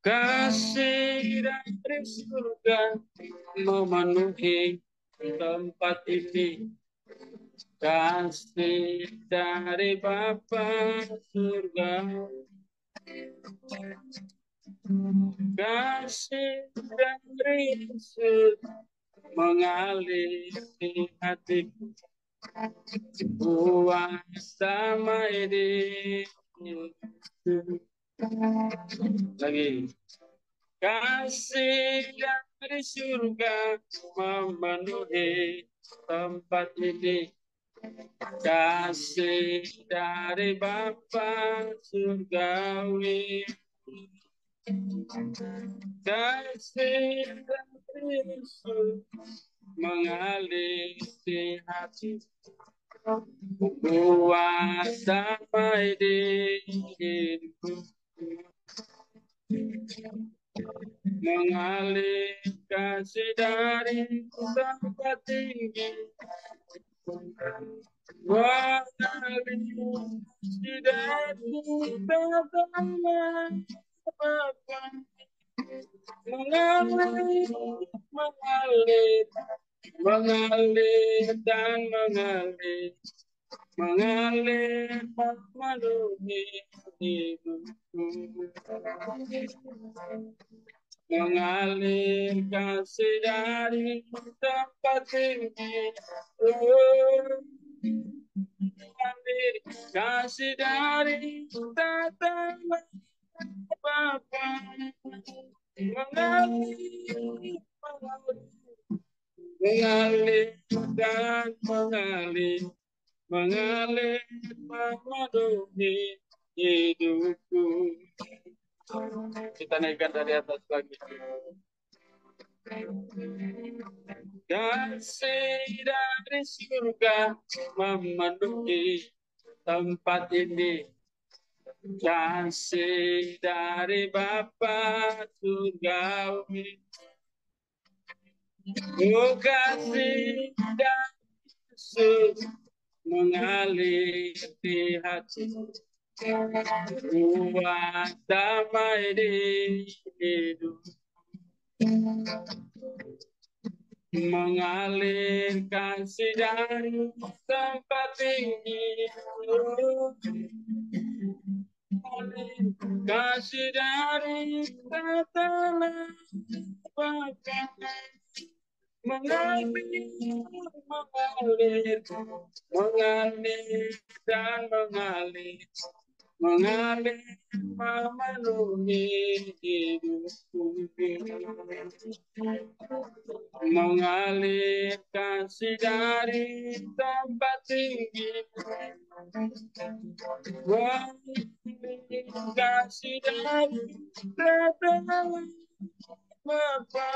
Kasih dari surga memenuhi tempat ini. Kasih dari Bapa surga, kasih dari Yesus mengalir di hatiku. Kuasa ini lagi. Kasih dari surga memenuhi tempat ini. Kasih dari Bapa surgawi, kasih dari Yesus mengalir di hati. Kuasa di hidupku, mengalir kasih dari tempat tinggi, mengalir kasih dari tempat Bapa, mengalir, mengalir, mengalir dan mengalir, mengalir memenuhi hidupku, mengalir kasih dari tempat tinggi, mengalir kasih dari tata Bapa, mengalir, mengalir dan mengalir, mengalir memenuhi hidupku. Kita naikkan dari atas lagi. Kasih dari surga memenuhi tempat ini. Kasih dari Bapa surgawi. Oh, kasih dari Yesus mengalir di hati. Buat damai di hidup, mengalir kasih dari tempat tinggi, kasih dari tata Bapa, mengalir, mengalir, mengalir dan mengalir, mengalir memenuhi hidupku, mengalir kasih dari tempat tinggi, mengalir kasih dari tempat Bapa,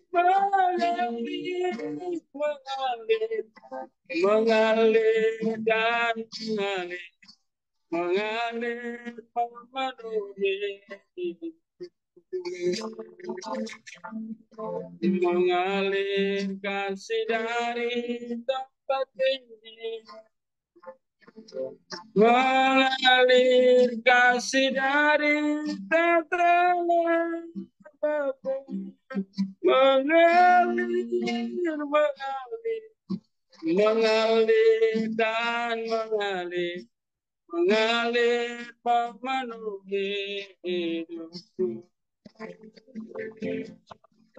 mengalir, mengalir, mengalir dan mengalir, mengalir memenuhi hidupku, mengalir kasih dari tempat tinggi, mengalir kasih dari tatanan Bapa, mengalir, mengalir, mengalir dan mengalir, mengalir memenuhi hidupku,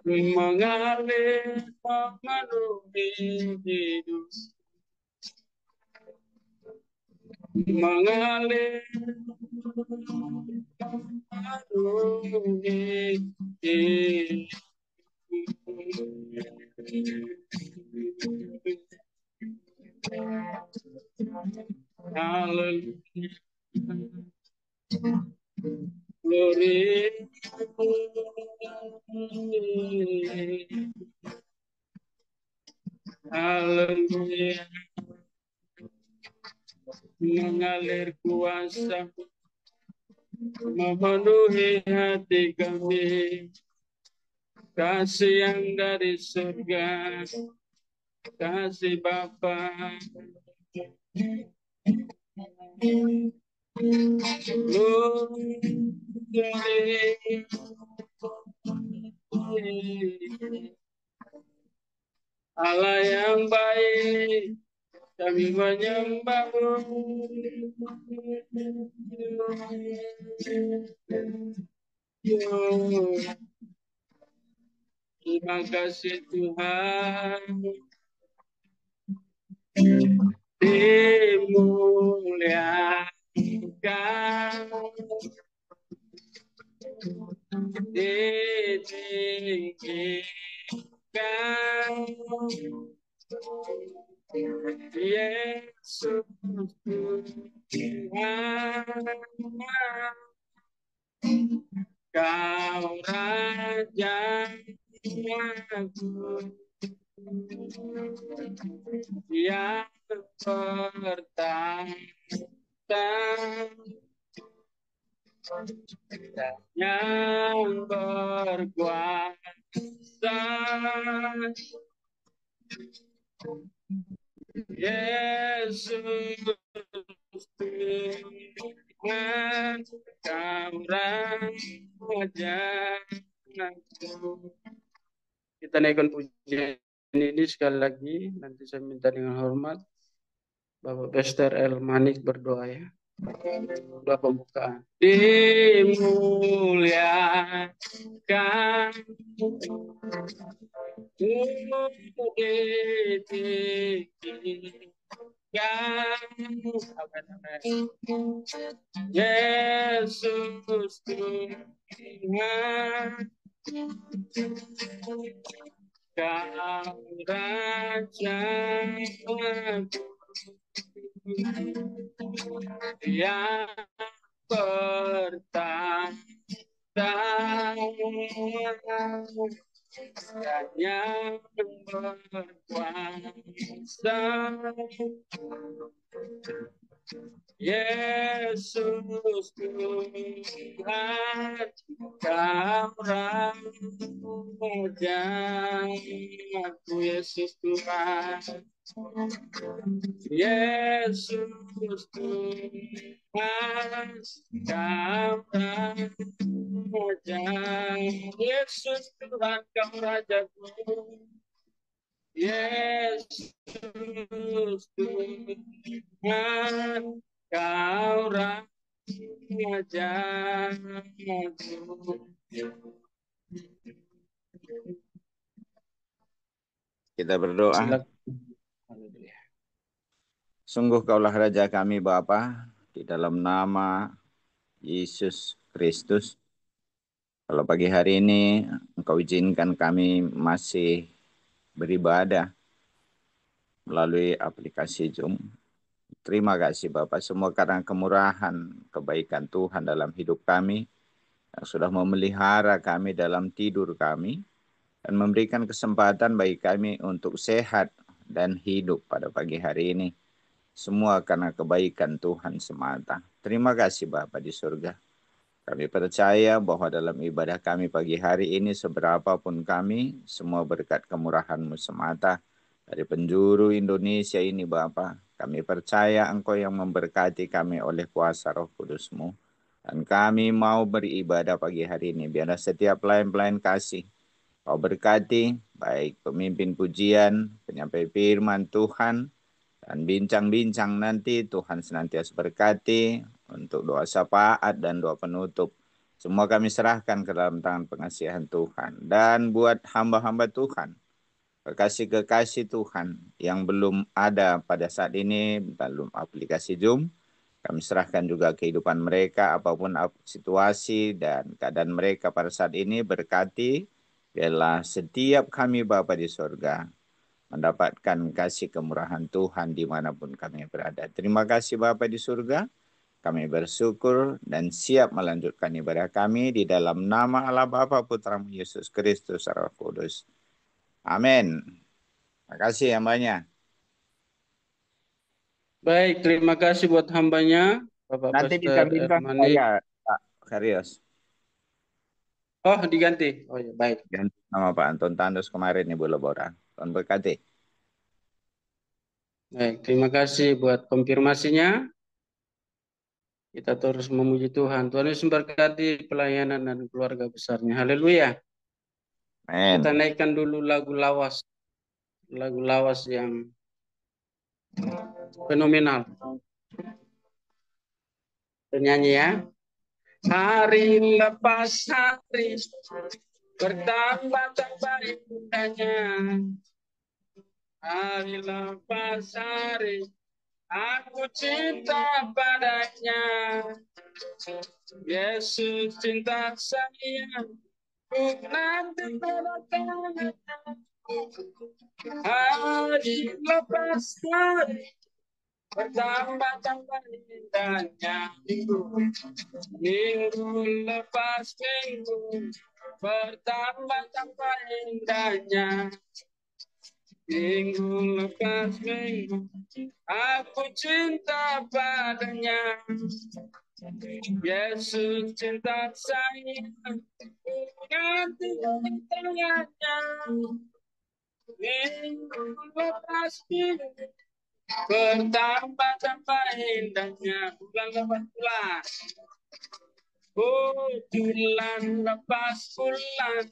mengalir memenuhi hidup, mengalir memenuhi hidup. Hallelujah. Glory. Haleluya. Mengalir kuasa memenuhi hati kami. Kasih yang dari surga, kasih Bapa, Allah yang baik, kami menyembahmu. Terima kasih Tuhan, dimuliakan, ditinggikan, Yesus Tuhan, Kau Raja yang pertama, yang berkuasa, Yesus Tuhan, Kau Raja. Kita naikkan pujian ini sekali lagi. Nanti saya minta dengan hormat Bapak Pastor El Manik berdoa ya. Doa pembukaan. Dimuliakan, Yesus Tuhan, Kau Raja yang pertama dan yang berkuasa, Yesus Tuhan, Kau Raja, aku Yesus Tuhan, Yesus Tuhan, Kau Raja, Yesus Tuhan, Kau Rajaku, Yesus Tuhan, Kau Raja. Kita berdoa. Sungguh Kaulah Raja kami Bapa, di dalam nama Yesus Kristus. Kalau pagi hari ini Engkau izinkan kami masih beribadah melalui aplikasi Zoom. Terima kasih Bapak semua karena kemurahan, kebaikan Tuhan dalam hidup kami, yang sudah memelihara kami dalam tidur kami, dan memberikan kesempatan bagi kami untuk sehat dan hidup pada pagi hari ini. Semua karena kebaikan Tuhan semata. Terima kasih Bapa di surga. Kami percaya bahwa dalam ibadah kami pagi hari ini, seberapapun kami, semua berkat kemurahan-Mu semata. Dari penjuru Indonesia ini Bapa, kami percaya Engkau yang memberkati kami oleh kuasa Roh Kudus-Mu. Dan kami mau beribadah pagi hari ini. Biarlah setiap pelayan-pelayan kasih Kau berkati, baik pemimpin pujian, penyampai firman Tuhan, dan bincang-bincang nanti Tuhan senantiasa berkati untuk doa syafaat dan doa penutup. Semua kami serahkan ke dalam tangan pengasihan Tuhan. Dan buat hamba-hamba Tuhan, kekasih-kekasih Tuhan yang belum ada pada saat ini, belum aplikasi Zoom, kami serahkan juga kehidupan mereka, apapun situasi dan keadaan mereka pada saat ini, berkati. Biarlah setiap kami Bapa di surga mendapatkan kasih kemurahan Tuhan dimanapun kami berada. Terima kasih Bapa di surga. Kami bersyukur dan siap melanjutkan ibadah kami di dalam nama Allah Bapa Putra Yesus Kristus Roh Kudus. Amin. Terima kasih hambanya. Baik, terima kasih buat hambanya, Bapak Nanti bisa Pastor bintang Ermani. saya, Pak Karyos. Oh, diganti. Oh ya, baik. Ganti nama Pak Anton Tandus kemarin Ibu Lebora. Tuhan berkati. Baik, terima kasih buat konfirmasinya. Kita terus memuji Tuhan. Tuhan Yesus memberkati pelayanan dan keluarga besarnya. Haleluya. Kita Amin. naikkan dulu lagu lawas. Lagu lawas yang fenomenal. Penyanyi ya. Hari lepas hari bertambah-tambah indahnya. Hari lepas hari aku cinta padanya. Yesus cinta saya, ku nanti kedatangannya. Hari lepas hari bertambah-tambah indahnya. Minggu lepas minggu bertambah-tambah indahnya. Minggu lepas minggu aku cinta padanya. Yesus cinta saya, nanti tangannya. Minggu lepas minggu bertambah-tambah indahnya. Bulan lepas bulan. Oh, bulan lepas bulan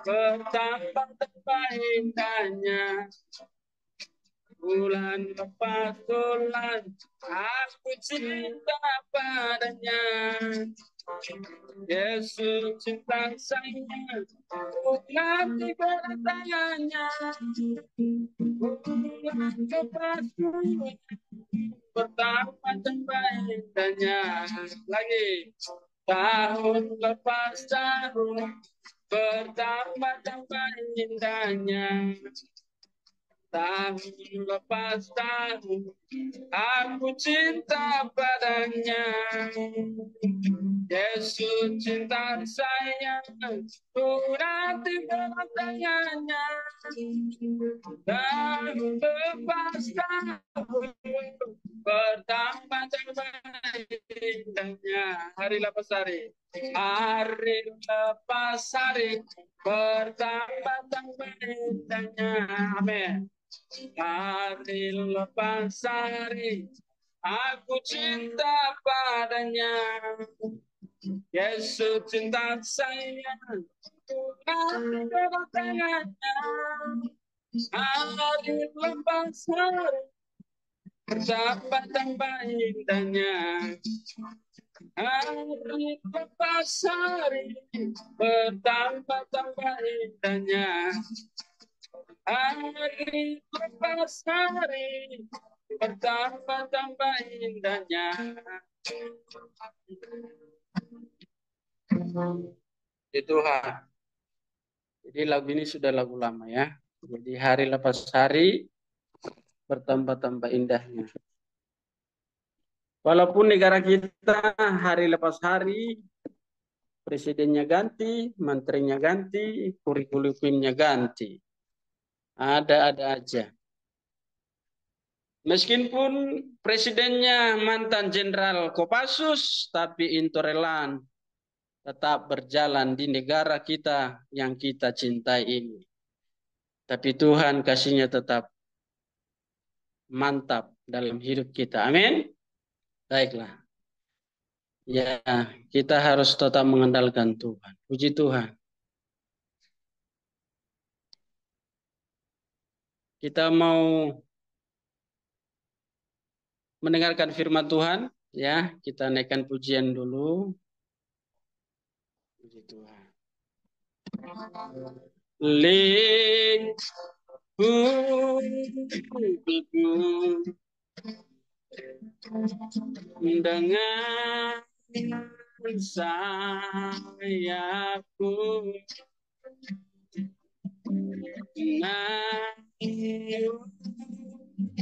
bertambah-tambah indahnya. Bulan lepas bulan aku cinta padanya. Yesus cinta saya, nanti kedatangannya. Bulan lepas bulan bertambah-tambah indahnya. Lagi. Tahun lepas tahun bertambah-tambah indahnya. Tahun lepas tahun aku cinta padanya. Yesus cinta saya, ku nanti kedatangannya. Tahun lepas tahun bertambah-tambah indahnya. Hari lepas hari. Hari lepas hari bertambah-tambah indahnya. Amin. Hari lepas hari aku cinta padanya. Yesus cinta saya, nanti kedatangannya. Hari lepas hari bertambah-tambah indahnya. Hari lepas hari bertambah-tambah indahnya. Hari lepas hari bertambah-tambah indahnya. Di Tuhan. Jadi lagu ini sudah lagu lama ya. Jadi hari lepas hari bertambah-tambah indahnya. Walaupun negara kita hari lepas hari presidennya ganti, menterinya ganti, kurikulumnya ganti. Ada aja. Meskipun presidennya mantan Jenderal Kopassus, tapi intoleran tetap berjalan di negara kita yang kita cintai ini. Tapi Tuhan kasihnya tetap mantap dalam hidup kita. Amin. Baiklah. Ya, kita harus tetap mengandalkan Tuhan. Puji Tuhan. Kita mau mendengarkan firman Tuhan, ya. Kita naikkan pujian dulu. Puji Tuhan. Dengan sayapku,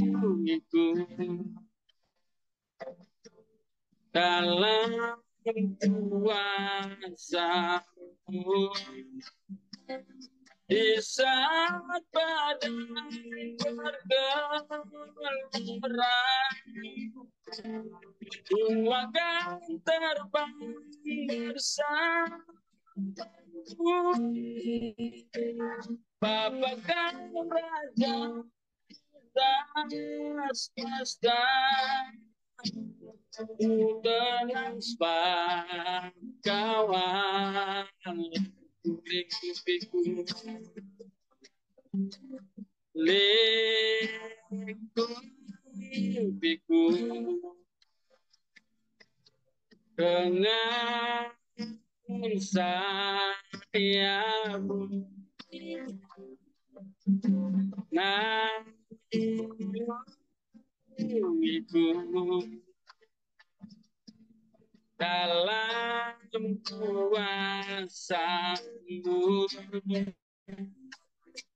naungiku dalam kuasa-Mu. Di saat badai bergerak, Ku akan terbang bersamamu. Bapa kan Raja semesta tenang kawan liku-liku liku-liku dengan sayapmu naungiku dalam kuasamu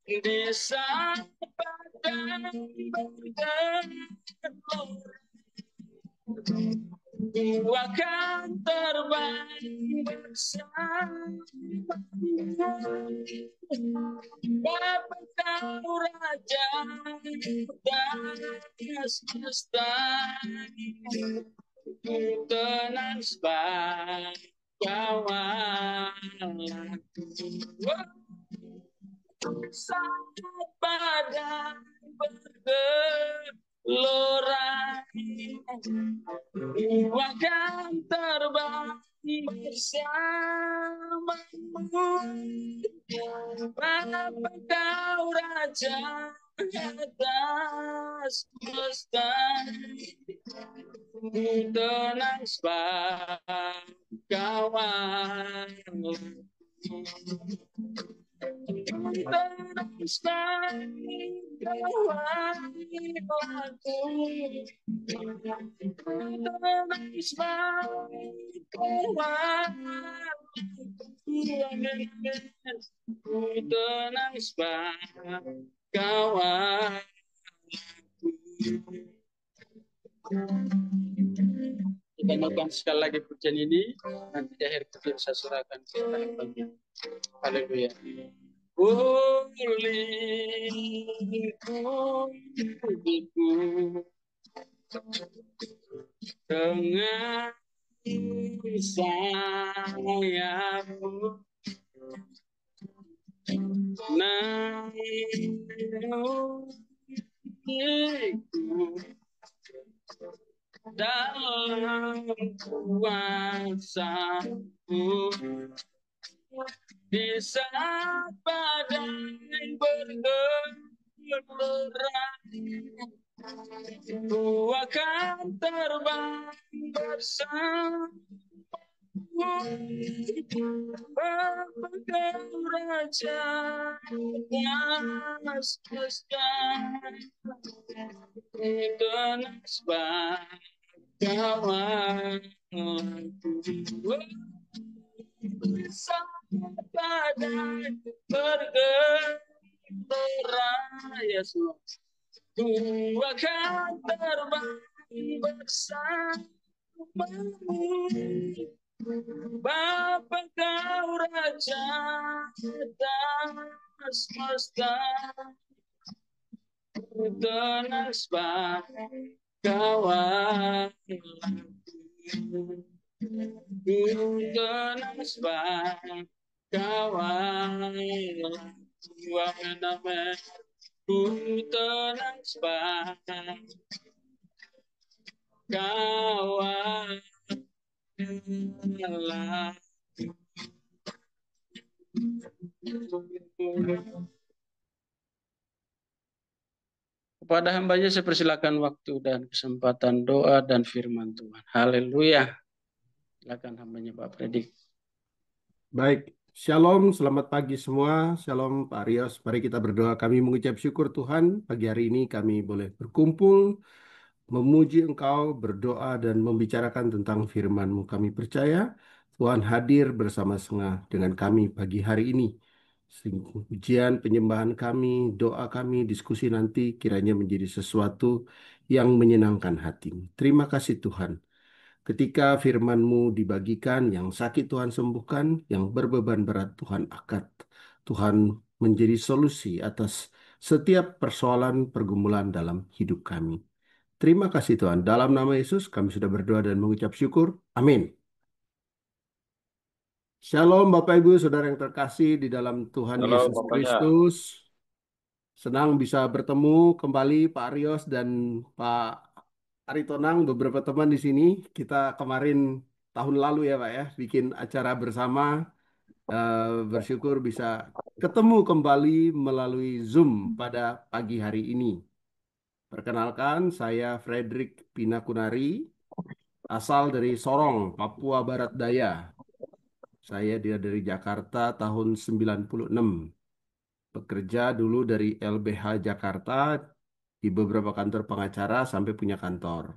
di saat badan bergetar ku akan terbang bersamamu Bapa kau raja dan semesta tenang kawanku saat badan bergelora ku akan terbang bersamamu Bapa kau raja atas semesta tenang kawan tenang kawan aku tenang kawan tenang kawan kita nyanyikan sekali lagi pujian ini, nanti di akhir kita bisa serahkan ke hambanya. Haleluya. Lingkunganku dengan sayapmu naungiku dalam kuasamu di saat badai bergelora ku akan terbang bersamamu Bapa kau raja atas semesta tenang kawanku saat badai bergelora Yesus ku akan terbang bersamamu Bapa kau raja atas semesta tenang kawan tenang kawan amen ku tenang kawan kepada hambanya saya persilakan waktu dan kesempatan doa dan firman Tuhan. Haleluya. Silakan hambanya Pak Predik. Baik, Shalom, selamat pagi semua. Shalom Pak Rios, mari kita berdoa. Kami mengucap syukur Tuhan, pagi hari ini kami boleh berkumpul, memuji Engkau, berdoa dan membicarakan tentang firman-Mu. Kami percaya Tuhan hadir bersama-sama dengan kami pagi hari ini. Pujian, penyembahan kami, doa kami, diskusi nanti kiranya menjadi sesuatu yang menyenangkan hati-Mu. Terima kasih Tuhan. Ketika firman-Mu dibagikan, yang sakit Tuhan sembuhkan, yang berbeban berat Tuhan angkat. Tuhan menjadi solusi atas setiap persoalan pergumulan dalam hidup kami. Terima kasih Tuhan. Dalam nama Yesus kami sudah berdoa dan mengucap syukur. Amin. Shalom Bapak Ibu Saudara yang terkasih di dalam Tuhan Yesus Kristus. Senang bisa bertemu kembali Pak Rios dan Pak Aritonang, beberapa teman di sini, kita kemarin tahun lalu ya Pak ya, bikin acara bersama, bersyukur bisa ketemu kembali melalui Zoom pada pagi hari ini. Perkenalkan, saya Frederick Pinakunari, asal dari Sorong, Papua Barat Daya. Saya dia dari Jakarta tahun 96. Bekerja dulu dari LBH Jakarta di beberapa kantor pengacara sampai punya kantor.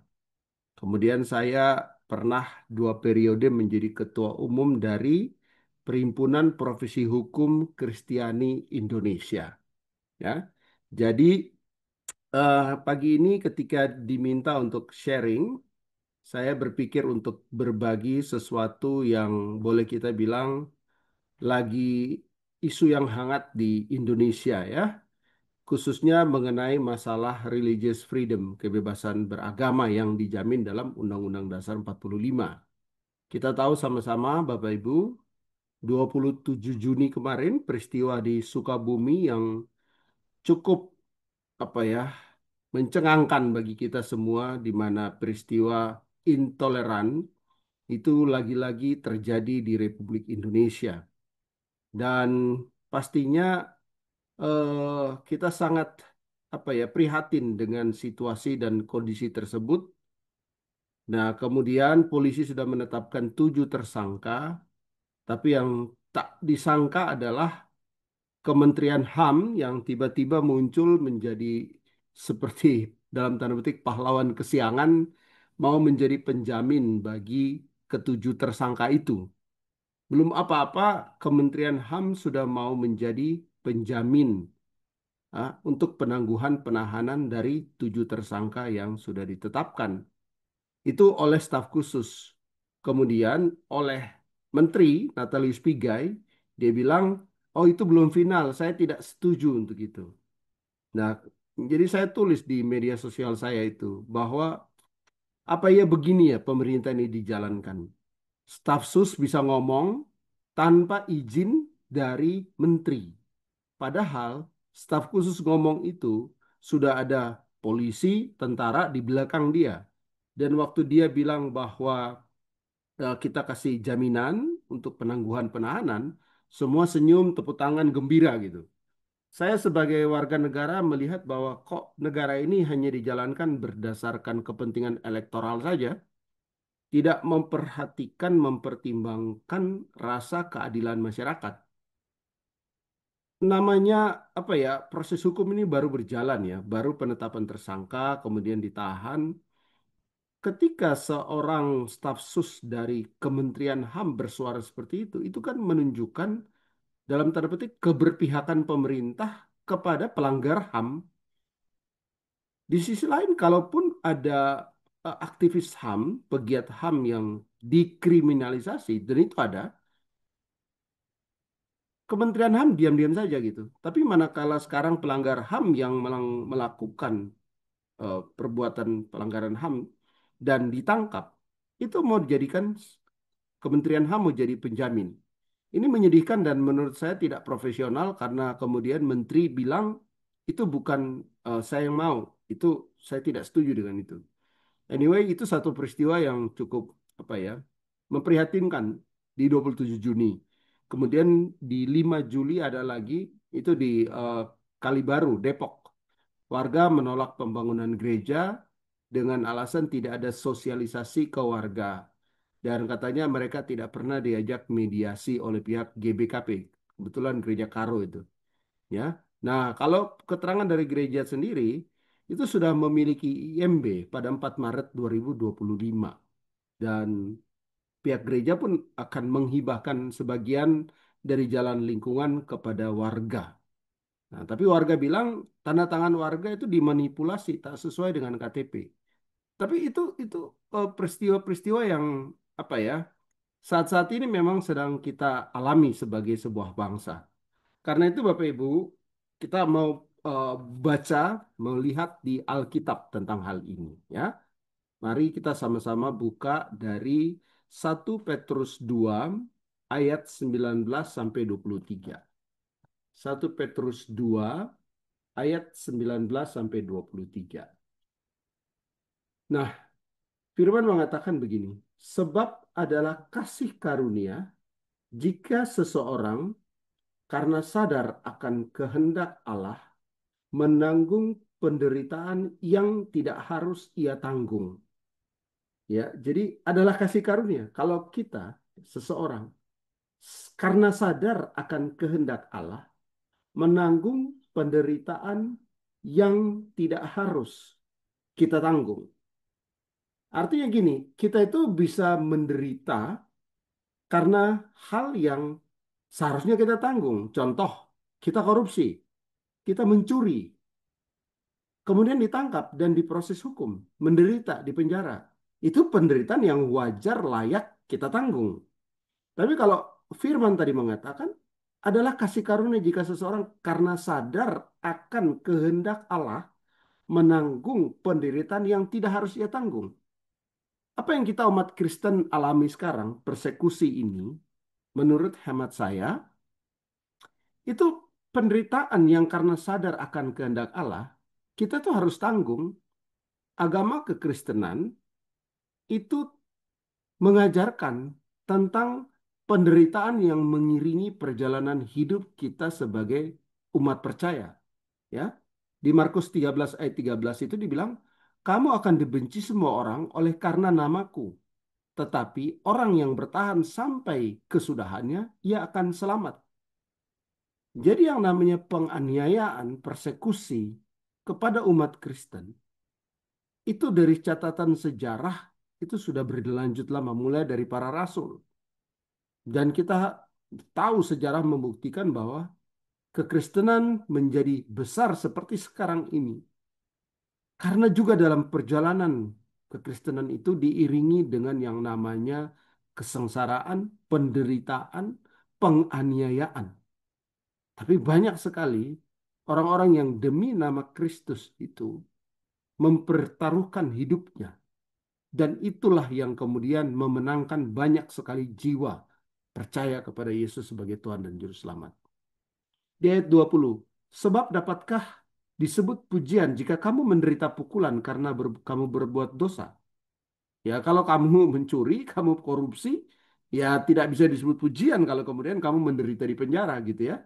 Kemudian saya pernah 2 periode menjadi ketua umum dari Perhimpunan Profesi Hukum Kristiani Indonesia. Ya, jadi pagi ini ketika diminta untuk sharing, saya berpikir untuk berbagi sesuatu yang boleh kita bilang lagi isu yang hangat di Indonesia ya, khususnya mengenai masalah religious freedom, kebebasan beragama yang dijamin dalam Undang-Undang Dasar 45. Kita tahu sama-sama Bapak Ibu, 27 Juni kemarin peristiwa di Sukabumi yang cukup apa ya, mencengangkan bagi kita semua di mana peristiwa intoleran itu lagi-lagi terjadi di Republik Indonesia. Dan pastinya kita sangat apa ya, prihatin dengan situasi dan kondisi tersebut. Nah, kemudian polisi sudah menetapkan 7 tersangka, tapi yang tak disangka adalah Kementerian HAM yang tiba-tiba muncul menjadi seperti dalam tanda petik pahlawan kesiangan, mau menjadi penjamin bagi ke-7 tersangka itu. Belum apa-apa, Kementerian HAM sudah mau menjadi penjamin untuk penangguhan penahanan dari 7 tersangka yang sudah ditetapkan. Itu oleh staf khusus. Kemudian oleh Menteri Natalius Pigai, dia bilang, oh itu belum final, saya tidak setuju untuk itu. Nah, jadi saya tulis di media sosial saya itu, bahwa apa ya begini ya pemerintah ini dijalankan. Staf sus bisa ngomong tanpa izin dari menteri. Padahal staf khusus ngomong itu sudah ada polisi, tentara di belakang dia. Dan waktu dia bilang bahwa kita kasih jaminan untuk penangguhan penahanan, semua senyum, tepuk tangan, gembira gitu. Saya sebagai warga negara melihat bahwa kok negara ini hanya dijalankan berdasarkan kepentingan elektoral saja, tidak memperhatikan, mempertimbangkan rasa keadilan masyarakat. Namanya apa ya, proses hukum ini baru berjalan ya, baru penetapan tersangka, kemudian ditahan. Ketika seorang staf sus dari Kementerian HAM bersuara seperti itu kan menunjukkan dalam tanda petik keberpihakan pemerintah kepada pelanggar HAM. Di sisi lain, kalaupun ada aktivis HAM, pegiat HAM yang dikriminalisasi, dan itu ada, Kementerian HAM diam-diam saja gitu. Tapi manakala sekarang pelanggar HAM yang melakukan perbuatan pelanggaran HAM dan ditangkap, itu mau dijadikan Kementerian HAM mau jadi penjamin. Ini menyedihkan dan menurut saya tidak profesional karena kemudian menteri bilang itu bukan saya yang mau, itu saya tidak setuju dengan itu. Anyway, itu satu peristiwa yang cukup apa ya, memprihatinkan di 27 Juni. Kemudian di 5 Juli ada lagi, itu di Kalibaru, Depok. Warga menolak pembangunan gereja dengan alasan tidak ada sosialisasi ke warga. Dan katanya mereka tidak pernah diajak mediasi oleh pihak GBKP. Kebetulan gereja Karo itu. Ya. Nah, kalau keterangan dari gereja sendiri, itu sudah memiliki IMB pada 4 Maret 2025. Dan pihak gereja pun akan menghibahkan sebagian dari jalan lingkungan kepada warga. Nah, tapi warga bilang tanda tangan warga itu dimanipulasi, tak sesuai dengan KTP. Tapi itu peristiwa-peristiwa yang apa ya, saat-saat ini memang sedang kita alami sebagai sebuah bangsa. Karena itu Bapak Ibu, kita mau eh, baca, melihat di Alkitab tentang hal ini ya. Mari kita sama-sama buka dari 1 Petrus 2 ayat 19 sampai 23. 1 Petrus 2 ayat 19 sampai 23. Nah, firman mengatakan begini, sebab adalah kasih karunia jika seseorang karena sadar akan kehendak Allah menanggung penderitaan yang tidak harus ia tanggung. Ya, jadi adalah kasih karunia. Kalau kita seseorang karena sadar akan kehendak Allah menanggung penderitaan yang tidak harus kita tanggung. Artinya gini, kita itu bisa menderita karena hal yang seharusnya kita tanggung. Contoh, kita korupsi, kita mencuri, kemudian ditangkap dan diproses hukum, menderita di penjara. Itu penderitaan yang wajar layak kita tanggung. Tapi kalau firman tadi mengatakan adalah kasih karunia jika seseorang karena sadar akan kehendak Allah menanggung penderitaan yang tidak harus ia tanggung. Apa yang kita umat Kristen alami sekarang, persekusi ini, menurut hemat saya, itu penderitaan yang karena sadar akan kehendak Allah, kita tuh harus tanggung. Agama kekristenan itu mengajarkan tentang penderitaan yang mengiringi perjalanan hidup kita sebagai umat percaya. Ya, di Markus 13 ayat 13 itu dibilang, kamu akan dibenci semua orang oleh karena namaku. Tetapi orang yang bertahan sampai kesudahannya, ia akan selamat. Jadi yang namanya penganiayaan, persekusi kepada umat Kristen, itu dari catatan sejarah, itu sudah berlanjut lama, mulai dari para rasul. Dan kita tahu sejarah membuktikan bahwa kekristenan menjadi besar seperti sekarang ini. Karena juga dalam perjalanan kekristenan itu diiringi dengan yang namanya kesengsaraan, penderitaan, penganiayaan. Tapi banyak sekali orang-orang yang demi nama Kristus itu mempertaruhkan hidupnya. Dan itulah yang kemudian memenangkan banyak sekali jiwa percaya kepada Yesus sebagai Tuhan dan Juru Selamat. Di ayat 20, sebab dapatkah disebut pujian jika kamu menderita pukulan karena kamu berbuat dosa? Ya, kalau kamu mencuri, kamu korupsi, ya tidak bisa disebut pujian kalau kemudian kamu menderita di penjara gitu ya.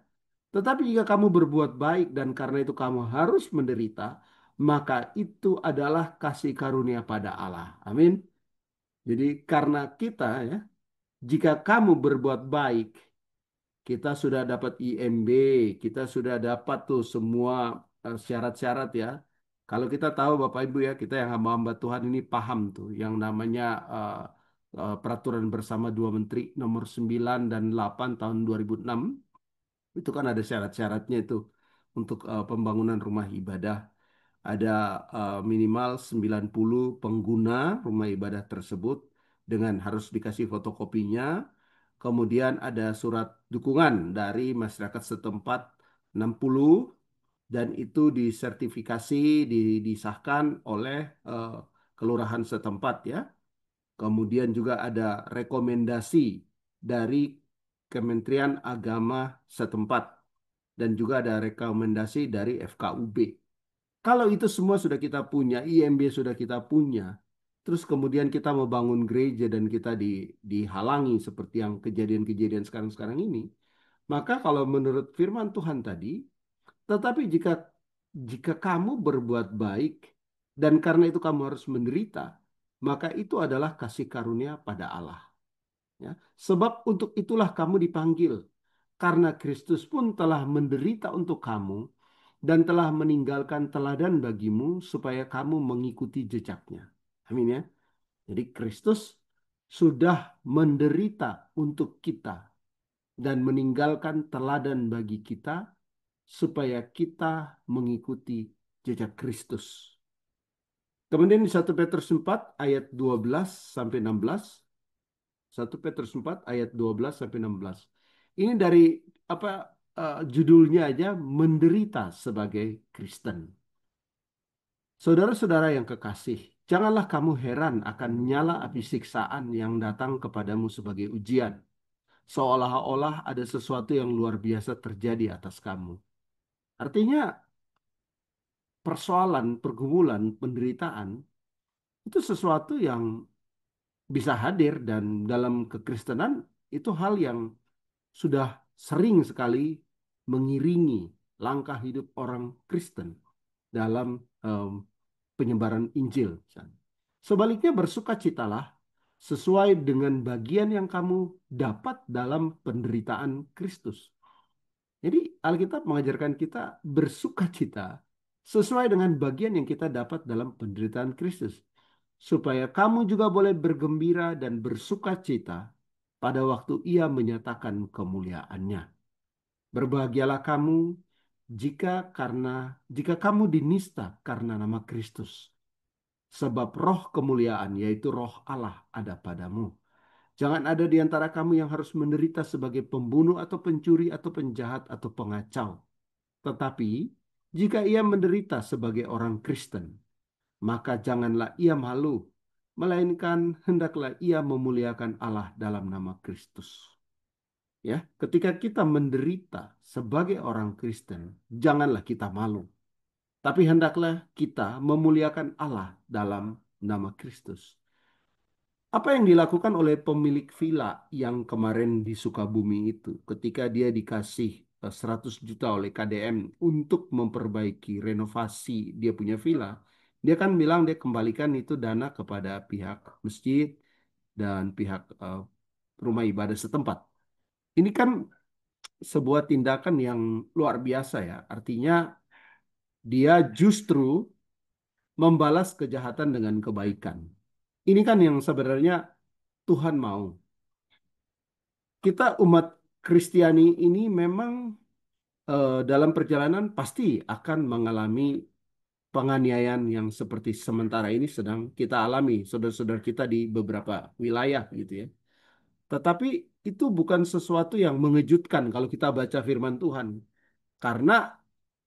Tetapi jika kamu berbuat baik dan karena itu kamu harus menderita, maka itu adalah kasih karunia pada Allah. Amin. Jadi karena kita ya, jika kamu berbuat baik, kita sudah dapat IMB, kita sudah dapat tuh semua syarat-syarat ya. Kalau kita tahu Bapak Ibu ya, kita yang hamba-hamba Tuhan ini paham tuh yang namanya peraturan bersama dua menteri nomor 9 dan 8 tahun 2006. Itu kan ada syarat-syaratnya itu untuk pembangunan rumah ibadah. Ada minimal 90 pengguna rumah ibadah tersebut dengan harus dikasih fotokopinya. Kemudian ada surat dukungan dari masyarakat setempat 60 dan itu disertifikasi, disahkan oleh eh, kelurahan setempat ya. Kemudian juga ada rekomendasi dari Kementerian Agama setempat dan juga ada rekomendasi dari FKUB. Kalau itu semua sudah kita punya, IMB sudah kita punya, terus kemudian kita mau bangun gereja dan kita dihalangi seperti yang kejadian-kejadian sekarang-sekarang ini, maka kalau menurut firman Tuhan tadi, tetapi jika kamu berbuat baik dan karena itu kamu harus menderita, maka itu adalah kasih karunia pada Allah. Ya. Sebab untuk itulah kamu dipanggil, karena Kristus pun telah menderita untuk kamu dan telah meninggalkan teladan bagimu supaya kamu mengikuti jejaknya. Amin ya. Jadi Kristus sudah menderita untuk kita dan meninggalkan teladan bagi kita supaya kita mengikuti jejak Kristus. Kemudian di 1 Petrus 4 ayat 12 sampai 16. 1 Petrus 4 ayat 12 sampai 16. Ini dari apa judulnya aja menderita sebagai Kristen. Saudara-saudara yang kekasih, janganlah kamu heran akan nyala api siksaan yang datang kepadamu sebagai ujian, seolah-olah ada sesuatu yang luar biasa terjadi atas kamu. Artinya persoalan, pergumulan, penderitaan itu sesuatu yang bisa hadir dan dalam kekristenan itu hal yang sudah sering sekali mengiringi langkah hidup orang Kristen dalam em, penyebaran Injil. Sebaliknya bersukacitalah sesuai dengan bagian yang kamu dapat dalam penderitaan Kristus. Jadi Alkitab mengajarkan kita bersukacita sesuai dengan bagian yang kita dapat dalam penderitaan Kristus. Supaya kamu juga boleh bergembira dan bersukacita pada waktu ia menyatakan kemuliaannya. Berbahagialah kamu jika kamu dinista karena nama Kristus. Sebab roh kemuliaan, yaitu roh Allah, ada padamu. Jangan ada di antara kamu yang harus menderita sebagai pembunuh atau pencuri atau penjahat atau pengacau. Tetapi jika ia menderita sebagai orang Kristen, maka janganlah ia malu, melainkan hendaklah ia memuliakan Allah dalam nama Kristus. Ya, ketika kita menderita sebagai orang Kristen, janganlah kita malu, tapi hendaklah kita memuliakan Allah dalam nama Kristus. Apa yang dilakukan oleh pemilik villa yang kemarin di Sukabumi itu ketika dia dikasih 100 juta oleh KDM untuk memperbaiki renovasi dia punya villa, dia kan bilang dia kembalikan itu dana kepada pihak masjid dan pihak rumah ibadah setempat. Ini kan sebuah tindakan yang luar biasa ya. Artinya dia justru membalas kejahatan dengan kebaikan. Ini kan yang sebenarnya Tuhan mau. Kita umat Kristiani ini memang dalam perjalanan pasti akan mengalami penganiayaan yang seperti sementara ini sedang kita alami, saudara-saudara kita di beberapa wilayah gitu ya. Tetapi itu bukan sesuatu yang mengejutkan kalau kita baca firman Tuhan. Karena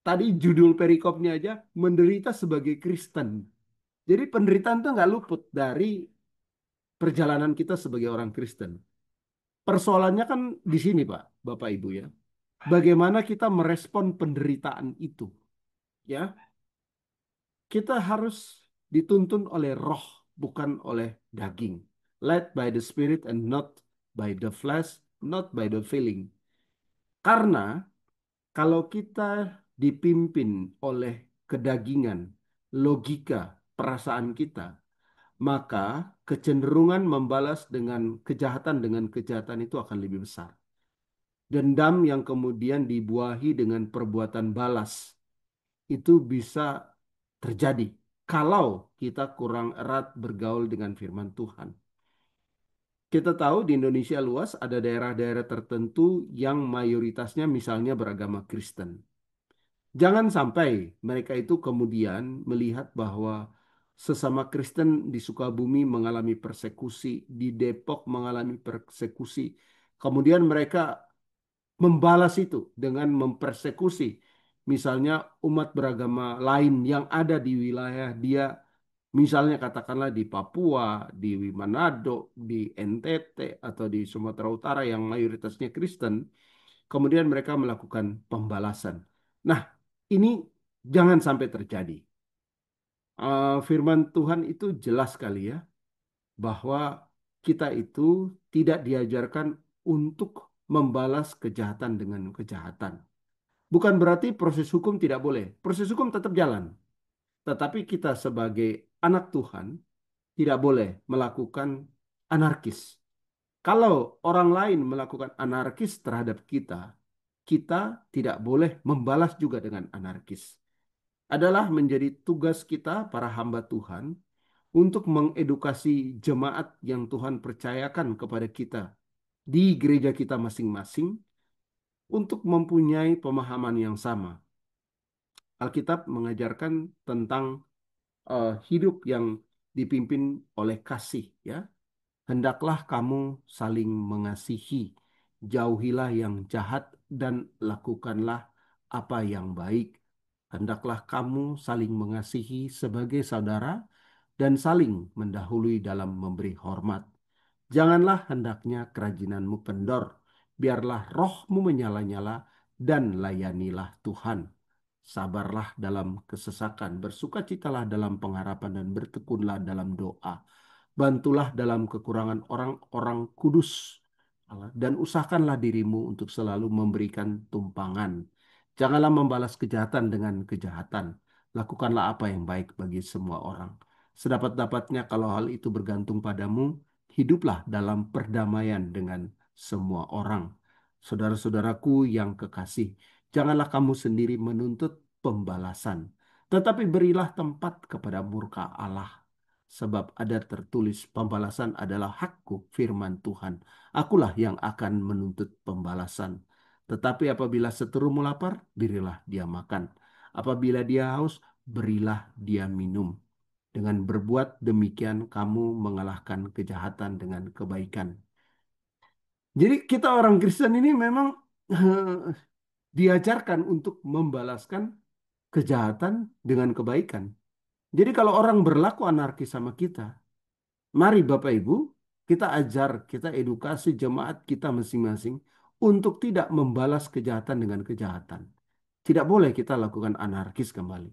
tadi judul perikopnya aja menderita sebagai Kristen. Jadi penderitaan itu nggak luput dari perjalanan kita sebagai orang Kristen. Persoalannya kan di sini Pak, Bapak Ibu ya. Bagaimana kita merespon penderitaan itu? Ya, kita harus dituntun oleh roh, bukan oleh daging. Led by the Spirit and not by the flesh, not by the feeling. Karena kalau kita dipimpin oleh kedagingan, logika, perasaan kita, maka kecenderungan membalas dengan kejahatan itu akan lebih besar. Dendam yang kemudian dibuahi dengan perbuatan balas itu bisa terjadi kalau kita kurang erat bergaul dengan firman Tuhan. Kita tahu di Indonesia luas ada daerah-daerah tertentu yang mayoritasnya misalnya beragama Kristen. Jangan sampai mereka itu kemudian melihat bahwa sesama Kristen di Sukabumi mengalami persekusi, di Depok mengalami persekusi. Kemudian mereka membalas itu dengan mempersekusi misalnya umat beragama lain yang ada di wilayah dia, misalnya katakanlah di Papua, di Manado, di NTT atau di Sumatera Utara yang mayoritasnya Kristen, kemudian mereka melakukan pembalasan. Nah, ini jangan sampai terjadi. Firman Tuhan itu jelas sekali ya, bahwa kita itu tidak diajarkan untuk membalas kejahatan dengan kejahatan. Bukan berarti proses hukum tidak boleh. Proses hukum tetap jalan. Tetapi kita sebagai anak Tuhan tidak boleh melakukan anarkis. Kalau orang lain melakukan anarkis terhadap kita, kita tidak boleh membalas juga dengan anarkis. Adalah menjadi tugas kita para hamba Tuhan untuk mengedukasi jemaat yang Tuhan percayakan kepada kita di gereja kita masing-masing untuk mempunyai pemahaman yang sama. Alkitab mengajarkan tentang hidup yang dipimpin oleh kasih ya. Hendaklah kamu saling mengasihi, jauhilah yang jahat dan lakukanlah apa yang baik. Hendaklah kamu saling mengasihi sebagai saudara dan saling mendahului dalam memberi hormat. Janganlah hendaknya kerajinanmu kendor, biarlah rohmu menyala-nyala dan layanilah Tuhan. sabarlah dalam kesesakan, bersukacitalah dalam pengharapan, dan bertekunlah dalam doa. Bantulah dalam kekurangan orang-orang kudus, dan usahakanlah dirimu untuk selalu memberikan tumpangan. Janganlah membalas kejahatan dengan kejahatan. Lakukanlah apa yang baik bagi semua orang. Sedapat-dapatnya kalau hal itu bergantung padamu, hiduplah dalam perdamaian dengan semua orang. Saudara-saudaraku yang kekasih, janganlah kamu sendiri menuntut pembalasan, tetapi berilah tempat kepada murka Allah. Sebab ada tertulis, pembalasan adalah hakku, firman Tuhan. Akulah yang akan menuntut pembalasan. Tetapi apabila seterumu lapar, berilah dia makan. Apabila dia haus, berilah dia minum. Dengan berbuat demikian, kamu mengalahkan kejahatan dengan kebaikan. Jadi kita orang Kristen ini memang diajarkan untuk membalaskan kejahatan dengan kebaikan. Jadi kalau orang berlaku anarkis sama kita, mari Bapak Ibu, kita ajar, kita edukasi jemaat kita masing-masing untuk tidak membalas kejahatan dengan kejahatan. Tidak boleh kita lakukan anarkis kembali.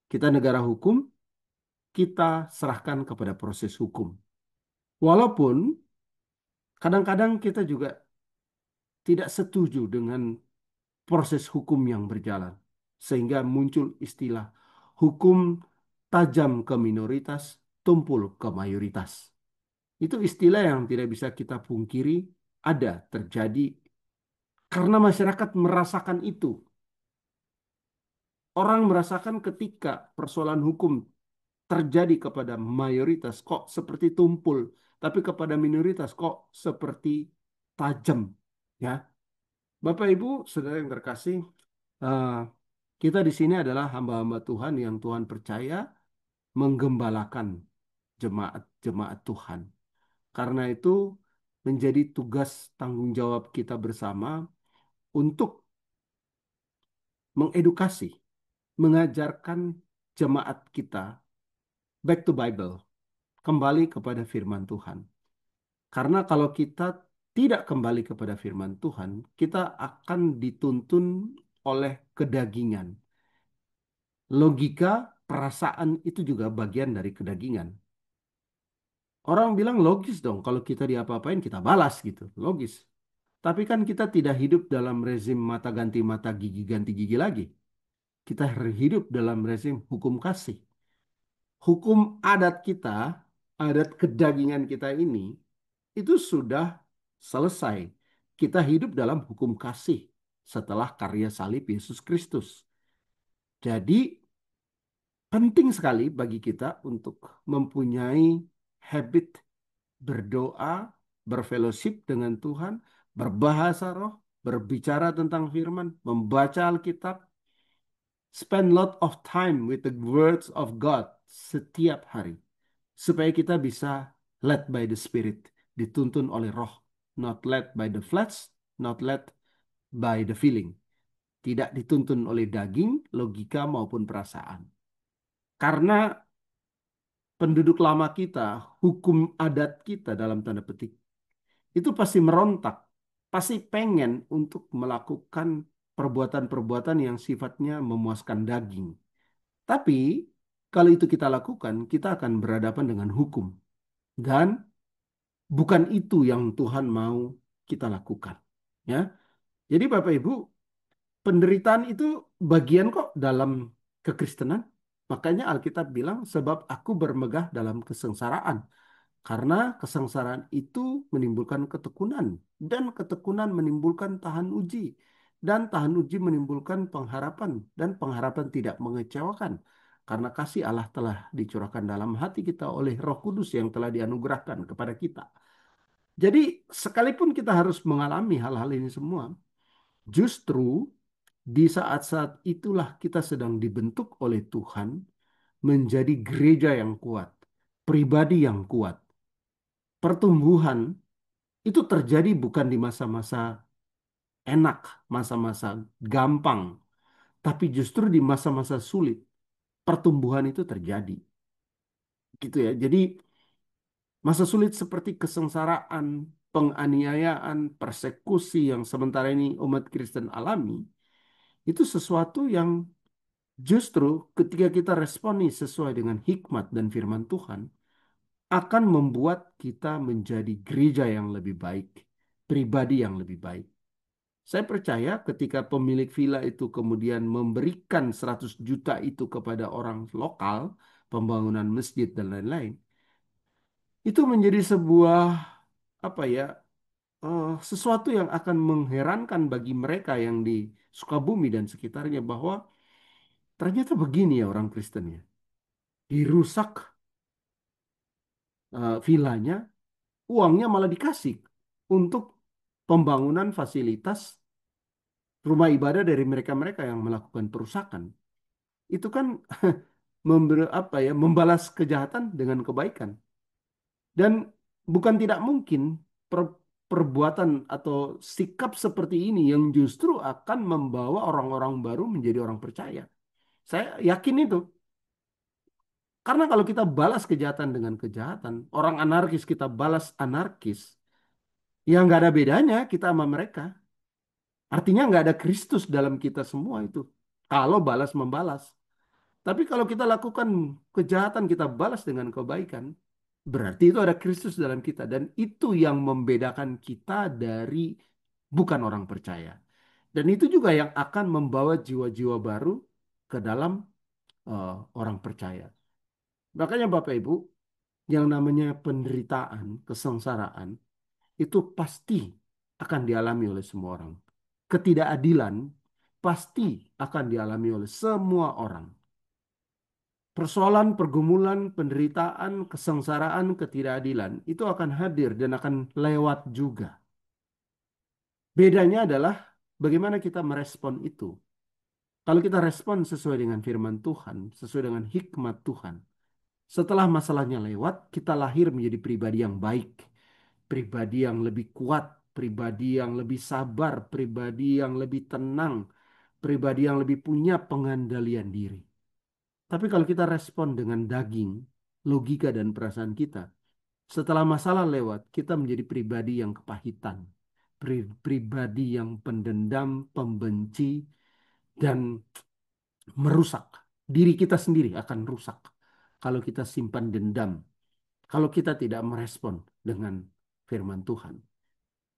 Kita negara hukum, kita serahkan kepada proses hukum. Walaupun kadang-kadang kita juga tidak setuju dengan proses hukum yang berjalan. Sehingga muncul istilah hukum tajam ke minoritas, tumpul ke mayoritas. Itu istilah yang tidak bisa kita pungkiri ada terjadi karena masyarakat merasakan itu. Orang merasakan ketika persoalan hukum terjadi kepada mayoritas kok seperti tumpul, tapi kepada minoritas kok seperti tajam. Ya, Bapak Ibu, saudara yang terkasih, eh, kita di sini adalah hamba-hamba Tuhan yang Tuhan percaya menggembalakan jemaat-jemaat Tuhan. Karena itu menjadi tugas tanggung jawab kita bersama untuk mengedukasi, mengajarkan jemaat kita back to Bible, kembali kepada firman Tuhan. Karena kalau kita tidak kembali kepada firman Tuhan, kita akan dituntun oleh kedagingan. Logika, perasaan itu juga bagian dari kedagingan. Orang bilang logis dong, kalau kita diapa-apain kita balas gitu, logis. Tapi kan kita tidak hidup dalam rezim mata ganti mata, gigi ganti gigi lagi. Kita hidup dalam rezim hukum kasih. Hukum adat kita, adat kedagingan kita ini, itu sudah selesai. Kita hidup dalam hukum kasih setelah karya salib Yesus Kristus. Jadi penting sekali bagi kita untuk mempunyai habit berdoa, berfellowship dengan Tuhan, berbahasa roh, berbicara tentang firman, membaca Alkitab, spend lot of time with the words of God setiap hari. Supaya kita bisa led by the Spirit, dituntun oleh roh, not led by the flesh, not led by the feeling. Tidak dituntun oleh daging, logika maupun perasaan. Karena penduduk lama kita, hukum adat kita dalam tanda petik, itu pasti merontak, pasti pengen untuk melakukan perbuatan-perbuatan yang sifatnya memuaskan daging. Tapi kalau itu kita lakukan, kita akan berhadapan dengan hukum. Dan bukan itu yang Tuhan mau kita lakukan. Ya. Jadi Bapak Ibu, penderitaan itu bagian kok dalam kekristenan. Makanya Alkitab bilang, sebab aku bermegah dalam kesengsaraan. Karena kesengsaraan itu menimbulkan ketekunan. Dan ketekunan menimbulkan tahan uji. Dan tahan uji menimbulkan pengharapan. Dan pengharapan tidak mengecewakan. Karena kasih Allah telah dicurahkan dalam hati kita oleh Roh Kudus yang telah dianugerahkan kepada kita. Jadi sekalipun kita harus mengalami hal-hal ini semua, justru di saat-saat itulah kita sedang dibentuk oleh Tuhan menjadi gereja yang kuat, pribadi yang kuat. Pertumbuhan itu terjadi bukan di masa-masa enak, masa-masa gampang, tapi justru di masa-masa sulit pertumbuhan itu terjadi. Gitu ya. Jadi masa sulit seperti kesengsaraan, penganiayaan, persekusi yang sementara ini umat Kristen alami, itu sesuatu yang Justru ketika kita responi sesuai dengan hikmat dan firman Tuhan, akan membuat kita menjadi gereja yang lebih baik, pribadi yang lebih baik. Saya percaya ketika pemilik villa itu kemudian memberikan 100 juta itu kepada orang lokal, pembangunan masjid dan lain-lain, itu menjadi sebuah apa ya, sesuatu yang akan mengherankan bagi mereka yang di Sukabumi dan sekitarnya bahwa ternyata begini ya orang Kristen ya. Dirusak villanya, uangnya malah dikasih untuk pembangunan fasilitas rumah ibadah dari mereka-mereka yang melakukan perusakan. Itu kan membalas kejahatan dengan kebaikan. Dan bukan tidak mungkin perbuatan atau sikap seperti ini yang justru akan membawa orang-orang baru menjadi orang percaya. Saya yakin itu. Karena kalau kita balas kejahatan dengan kejahatan, orang anarkis kita balas anarkis, ya nggak ada bedanya kita sama mereka. Artinya nggak ada Kristus dalam kita semua itu. Kalau balas membalas. Tapi kalau kita lakukan kejahatan, kita balas dengan kebaikan, berarti itu ada Kristus dalam kita. Dan itu yang membedakan kita dari bukan orang percaya. Dan itu juga yang akan membawa jiwa-jiwa baru ke dalam orang percaya. Makanya Bapak Ibu, yang namanya penderitaan, kesengsaraan, itu pasti akan dialami oleh semua orang. Ketidakadilan pasti akan dialami oleh semua orang. Persoalan, pergumulan, penderitaan, kesengsaraan, ketidakadilan itu akan hadir dan akan lewat juga. Bedanya adalah bagaimana kita merespon itu. Kalau kita respon sesuai dengan firman Tuhan, sesuai dengan hikmat Tuhan, setelah masalahnya lewat, kita lahir menjadi pribadi yang baik, pribadi yang lebih kuat, pribadi yang lebih sabar, pribadi yang lebih tenang, pribadi yang lebih punya pengendalian diri. Tapi kalau kita respon dengan daging, logika dan perasaan kita, setelah masalah lewat, kita menjadi pribadi yang kepahitan, pribadi yang pendendam, pembenci, dan merusak. Diri kita sendiri akan rusak kalau kita simpan dendam, kalau kita tidak merespon dengan firman Tuhan.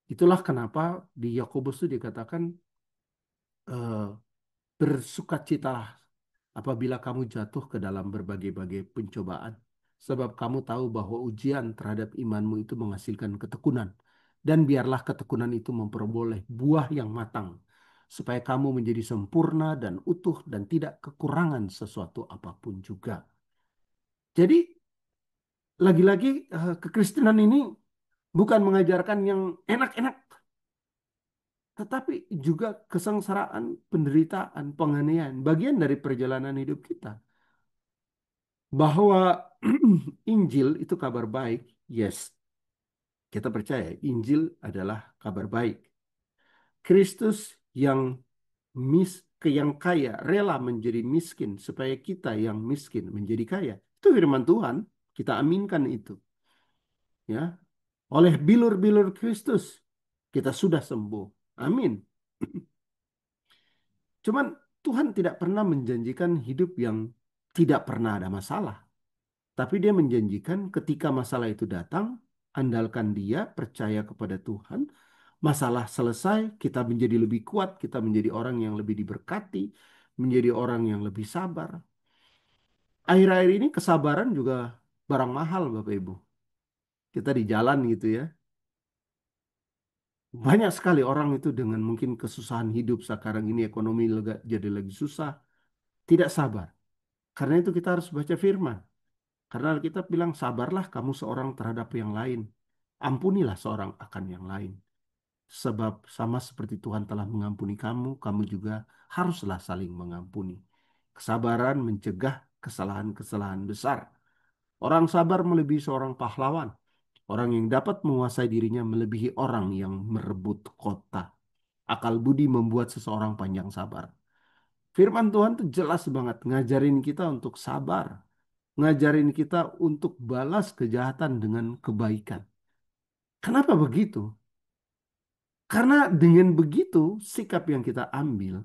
Itulah kenapa di Yakobus itu dikatakan eh, bersukacitalah apabila kamu jatuh ke dalam berbagai-bagai pencobaan. Sebab kamu tahu bahwa ujian terhadap imanmu itu menghasilkan ketekunan. Dan biarlah ketekunan itu memperoleh buah yang matang. Supaya kamu menjadi sempurna dan utuh dan tidak kekurangan sesuatu apapun juga. Jadi lagi-lagi kekristenan ini bukan mengajarkan yang enak-enak. Tetapi juga kesengsaraan, penderitaan, penganiayaan. Bagian dari perjalanan hidup kita. Bahwa Injil itu kabar baik, yes. Kita percaya Injil adalah kabar baik. Kristus yang yang kaya rela menjadi miskin supaya kita yang miskin menjadi kaya. Itu firman Tuhan, kita aminkan itu. Ya, oleh bilur-bilur Kristus kita sudah sembuh. Amin. Cuman Tuhan tidak pernah menjanjikan hidup yang tidak pernah ada masalah. Tapi dia menjanjikan ketika masalah itu datang, andalkan dia, percaya kepada Tuhan, masalah selesai, kita menjadi lebih kuat, kita menjadi orang yang lebih diberkati, menjadi orang yang lebih sabar. Akhir-akhir ini kesabaran juga barang mahal, Bapak Ibu. Kita di jalan gitu ya. Banyak sekali orang itu dengan mungkin kesusahan hidup sekarang ini ekonomi jadi lagi susah, tidak sabar. Karena itu kita harus baca firman. Karena kita bilang sabarlah kamu seorang terhadap yang lain. Ampunilah seorang akan yang lain. Sebab sama seperti Tuhan telah mengampuni kamu, kamu juga haruslah saling mengampuni. Kesabaran mencegah kesalahan-kesalahan besar. Orang sabar melebihi seorang pahlawan. Orang yang dapat menguasai dirinya melebihi orang yang merebut kota. Akal budi membuat seseorang panjang sabar. Firman Tuhan tuh jelas banget ngajarin kita untuk sabar. Ngajarin kita untuk balas kejahatan dengan kebaikan. Kenapa begitu? Karena dengan begitu sikap yang kita ambil,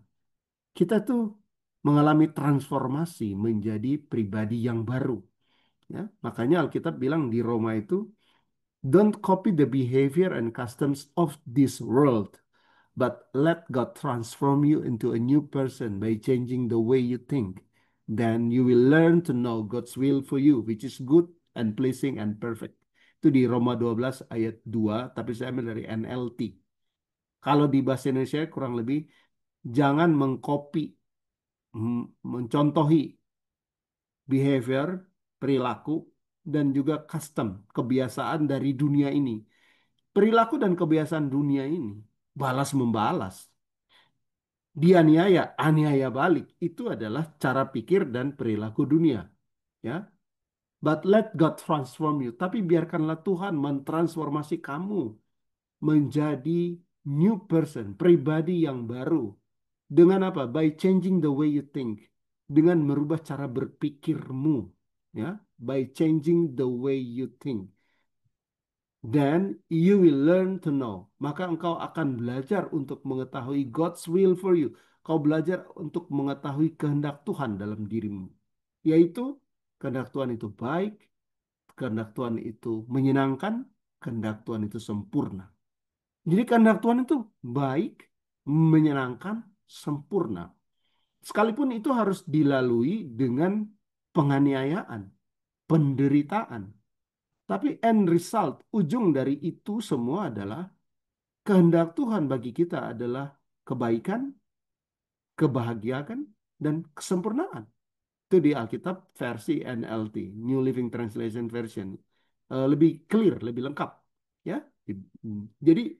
kita tuh mengalami transformasi menjadi pribadi yang baru. Ya, makanya Alkitab bilang di Roma itu, don't copy the behavior and customs of this world, but let God transform you into a new person by changing the way you think. Then you will learn to know God's will for you, which is good and pleasing and perfect. Itu di Roma 12 ayat 2, tapi saya ambil dari NLT. Kalau di bahasa Indonesia kurang lebih, jangan mengcopy, mencontohi behavior, perilaku, dan juga custom, kebiasaan dari dunia ini. Perilaku dan kebiasaan dunia ini balas membalas. Dianiaya, aniaya balik. Itu adalah cara pikir dan perilaku dunia. Ya, but let God transform you. Tapi biarkanlah Tuhan mentransformasi kamu menjadi new person, pribadi yang baru. Dengan apa? By changing the way you think. Dengan merubah cara berpikirmu. Ya, by changing the way you think. Then you will learn to know. Maka engkau akan belajar untuk mengetahui God's will for you. Kau belajar untuk mengetahui kehendak Tuhan dalam dirimu. Yaitu kehendak Tuhan itu baik, kehendak Tuhan itu menyenangkan, kehendak Tuhan itu sempurna. Jadi kehendak Tuhan itu baik, menyenangkan, sempurna. Sekalipun itu harus dilalui dengan penganiayaan, penderitaan. Tapi end result, ujung dari itu semua adalah kehendak Tuhan bagi kita adalah kebaikan, kebahagiaan, dan kesempurnaan. Itu di Alkitab versi NLT, New Living Translation Version. Lebih clear, lebih lengkap. Ya, jadi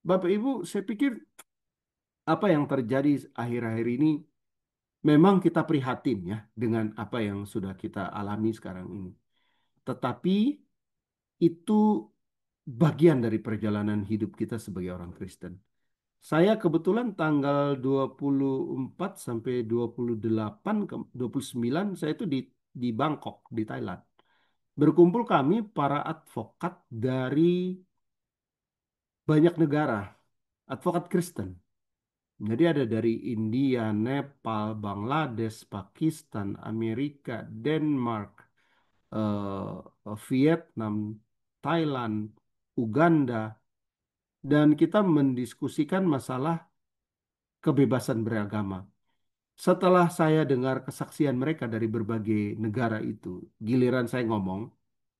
Bapak Ibu, saya pikir apa yang terjadi akhir-akhir ini memang kita prihatin ya dengan apa yang sudah kita alami sekarang ini. Tetapi itu bagian dari perjalanan hidup kita sebagai orang Kristen. Saya kebetulan tanggal 24 sampai 28 ke 29 saya itu di Bangkok, di Thailand. Berkumpul kami para advokat dari banyak negara, advokat Kristen. Jadi ada dari India, Nepal, Bangladesh, Pakistan, Amerika, Denmark, Vietnam, Thailand, Uganda, dan kita mendiskusikan masalah kebebasan beragama. Setelah saya dengar kesaksian mereka dari berbagai negara itu, giliran saya ngomong,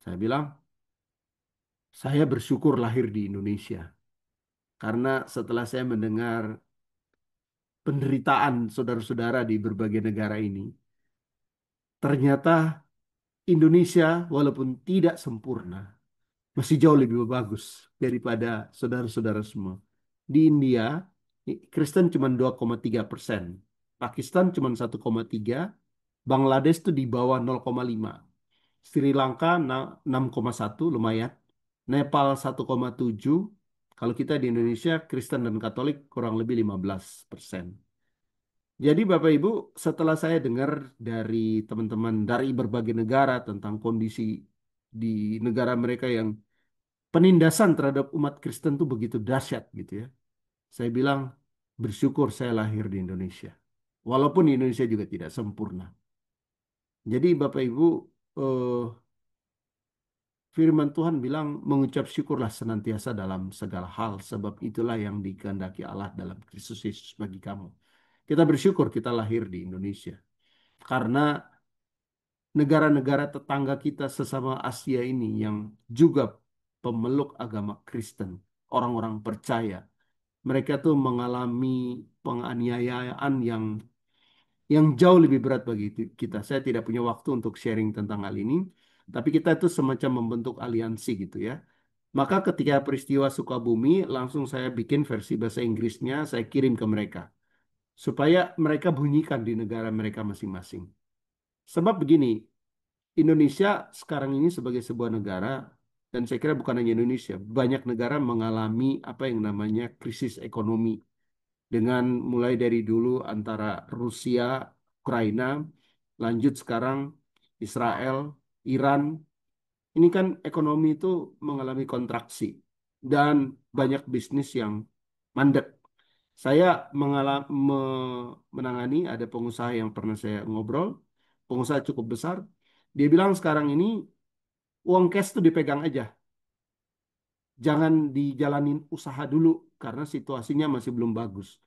saya bilang, saya bersyukur lahir di Indonesia. Karena setelah saya mendengar penderitaan saudara-saudara di berbagai negara ini, ternyata Indonesia walaupun tidak sempurna, masih jauh lebih bagus daripada saudara-saudara semua. Di India, Kristen cuma 2,3%, Pakistan cuma 1,3%, Bangladesh itu di bawah 0,5%, Sri Lanka 6,1, lumayan, Nepal 1,7%, kalau kita di Indonesia, Kristen dan Katolik kurang lebih 15%. Jadi Bapak Ibu, setelah saya dengar dari teman-teman dari berbagai negara tentang kondisi di negara mereka yang penindasan terhadap umat Kristen tuh begitu dahsyat gitu ya. Saya bilang bersyukur saya lahir di Indonesia. Walaupun Indonesia juga tidak sempurna. Jadi Bapak Ibu, eh, firman Tuhan bilang mengucap syukurlah senantiasa dalam segala hal. Sebab itulah yang dikehendaki Allah dalam Kristus Yesus bagi kamu. Kita bersyukur kita lahir di Indonesia. Karena negara-negara tetangga kita sesama Asia ini yang juga pemeluk agama Kristen, orang-orang percaya, mereka tuh mengalami penganiayaan yang jauh lebih berat bagi kita. Saya tidak punya waktu untuk sharing tentang hal ini, tapi kita itu semacam membentuk aliansi gitu ya. Maka ketika peristiwa Sukabumi, langsung saya bikin versi bahasa Inggrisnya, saya kirim ke mereka supaya mereka bunyikan di negara mereka masing-masing. Sebab begini, Indonesia sekarang ini sebagai sebuah negara, dan saya kira bukan hanya Indonesia, banyak negara mengalami apa yang namanya krisis ekonomi. Dengan mulai dari dulu antara Rusia, Ukraina, lanjut sekarang Israel, Iran. Ini kan ekonomi itu mengalami kontraksi dan banyak bisnis yang mandek. Saya menangani ada pengusaha yang pernah saya ngobrol, pengusaha cukup besar. Dia bilang sekarang ini uang cash tuh dipegang aja. Jangan dijalanin usaha dulu karena situasinya masih belum bagus.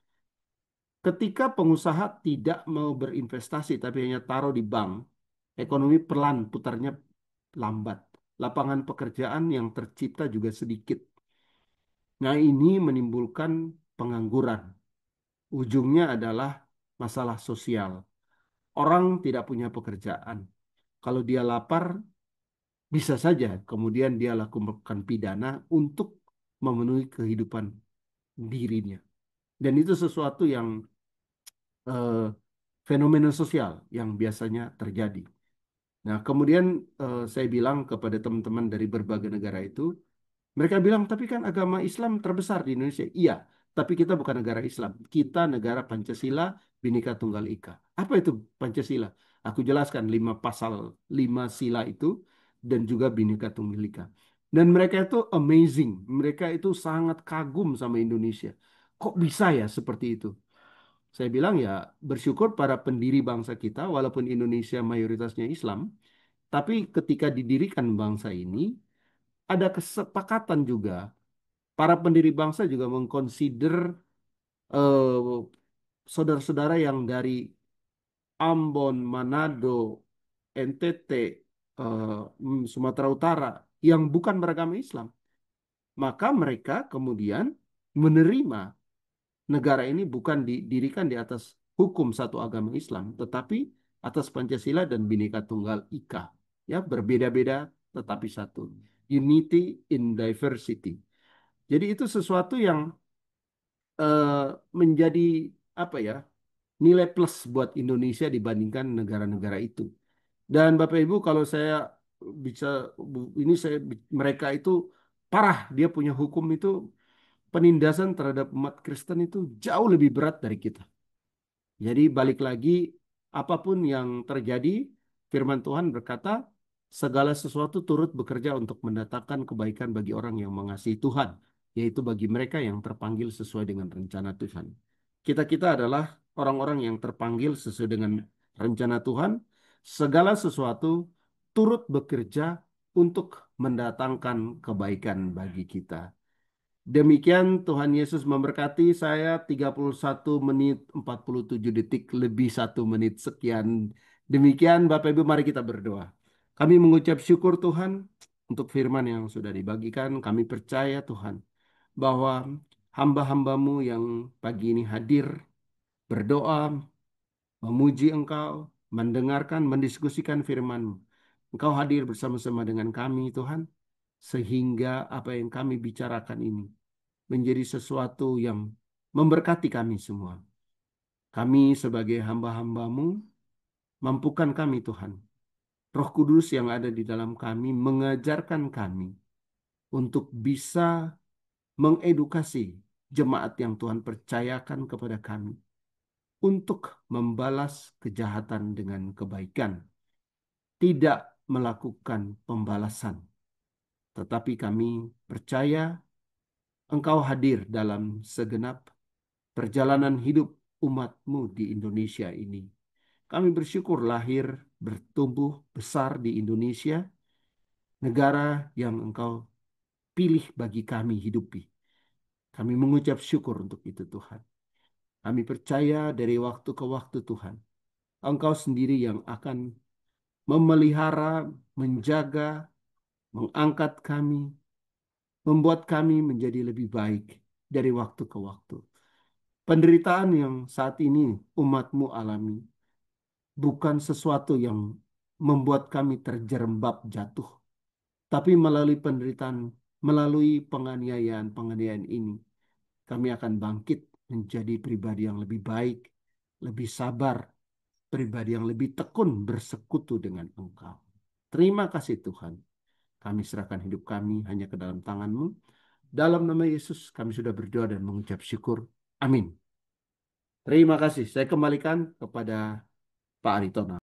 Ketika pengusaha tidak mau berinvestasi tapi hanya taruh di bank, ekonomi pelan, putarnya lambat. Lapangan pekerjaan yang tercipta juga sedikit. Nah, ini menimbulkan pengangguran. Ujungnya adalah masalah sosial. Orang tidak punya pekerjaan. Kalau dia lapar, bisa saja kemudian dia lakukan pidana untuk memenuhi kehidupan dirinya. Dan itu sesuatu yang eh, fenomena sosial yang biasanya terjadi. Nah, kemudian saya bilang kepada teman-teman dari berbagai negara itu, mereka bilang, tapi kan agama Islam terbesar di Indonesia. Iya, tapi kita bukan negara Islam. Kita negara Pancasila, Bhinneka Tunggal Ika. Apa itu Pancasila? Aku jelaskan 5 pasal, 5 sila itu, dan juga Bhinneka Tunggal Ika. Dan mereka itu amazing. Mereka itu sangat kagum sama Indonesia. Kok bisa ya seperti itu? Saya bilang ya bersyukur para pendiri bangsa kita, walaupun Indonesia mayoritasnya Islam, tapi ketika didirikan bangsa ini, ada kesepakatan juga. Para pendiri bangsa juga mengconsider eh, saudara-saudara yang dari Ambon, Manado, NTT, Sumatera Utara yang bukan beragama Islam. Maka mereka kemudian menerima negara ini bukan didirikan di atas hukum satu agama Islam, tetapi atas Pancasila dan Bhinneka Tunggal Ika. Ya, berbeda-beda tetapi satu. Unity in diversity. Jadi itu sesuatu yang eh, menjadi apa ya, nilai plus buat Indonesia dibandingkan negara-negara itu. Dan Bapak Ibu kalau saya bisa ini mereka itu parah, dia punya hukum itu penindasan terhadap umat Kristen itu jauh lebih berat dari kita. Jadi balik lagi, apapun yang terjadi, firman Tuhan berkata, segala sesuatu turut bekerja untuk mendatangkan kebaikan bagi orang yang mengasihi Tuhan, yaitu bagi mereka yang terpanggil sesuai dengan rencana Tuhan. Kita-kita adalah orang-orang yang terpanggil sesuai dengan rencana Tuhan. Segala sesuatu turut bekerja untuk mendatangkan kebaikan bagi kita. Demikian Tuhan Yesus memberkati saya 31 menit 47 detik lebih 1 menit sekian. Demikian Bapak Ibu mari kita berdoa. Kami mengucap syukur Tuhan untuk firman yang sudah dibagikan. Kami percaya Tuhan bahwa hamba-hambamu yang pagi ini hadir berdoa, memuji Engkau, mendengarkan, mendiskusikan firman-Mu. Engkau hadir bersama-sama dengan kami Tuhan. Sehingga apa yang kami bicarakan ini menjadi sesuatu yang memberkati kami semua. Kami sebagai hamba-hamba-Mu, mampukan kami Tuhan. Roh Kudus yang ada di dalam kami mengajarkan kami untuk bisa mengedukasi jemaat yang Tuhan percayakan kepada kami untuk membalas kejahatan dengan kebaikan. Tidak melakukan pembalasan. Tetapi kami percaya Engkau hadir dalam segenap perjalanan hidup umat-Mu di Indonesia ini. Kami bersyukur lahir, bertumbuh, besar di Indonesia, negara yang Engkau pilih bagi kami hidupi. Kami mengucap syukur untuk itu Tuhan. Kami percaya dari waktu ke waktu Tuhan, Engkau sendiri yang akan memelihara, menjaga, mengangkat kami, membuat kami menjadi lebih baik dari waktu ke waktu. Penderitaan yang saat ini umat-Mu alami bukan sesuatu yang membuat kami terjerembab jatuh, tapi melalui penderitaan, melalui penganiayaan-penganiayaan ini, kami akan bangkit menjadi pribadi yang lebih baik, lebih sabar, pribadi yang lebih tekun bersekutu dengan Engkau. Terima kasih Tuhan. Kami serahkan hidup kami hanya ke dalam tangan-Mu. Dalam nama Yesus kami sudah berdoa dan mengucap syukur. Amin. Terima kasih. Saya kembalikan kepada Pak Aritona.